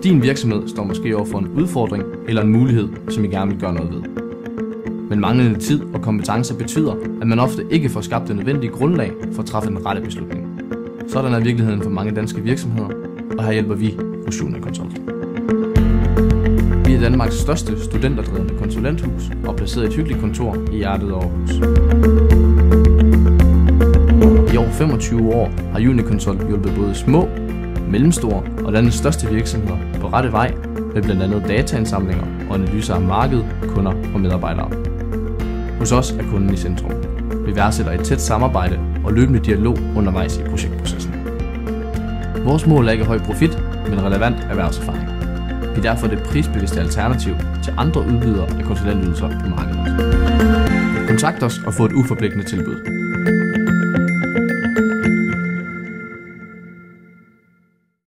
Din virksomhed står måske over for en udfordring eller en mulighed, som I gerne vil gøre noget ved. Men manglende tid og kompetencer betyder, at man ofte ikke får skabt det nødvendige grundlag for at træffe den rette beslutning. Sådan er virkeligheden for mange danske virksomheder, og her hjælper vi hos Uniconsult. Vi er Danmarks største studenterdrevne konsulenthus og placeret i et hyggeligt kontor i hjertet af Aarhus. I over 25 år har Uniconsult hjulpet både små, mellemstore og landets største virksomheder på rette vej med blandt andet dataindsamlinger og analyser af marked, kunder og medarbejdere. Hos os er kunden i centrum. Vi værdsætter et tæt samarbejde og løbende dialog undervejs i projektprocessen. Vores mål er ikke høj profit, men relevant erhvervserfaring. Vi er derfor det prisbevidste alternativ til andre udbydere af konsulentydelser på markedet. Kontakt os og få et uforpligtende tilbud.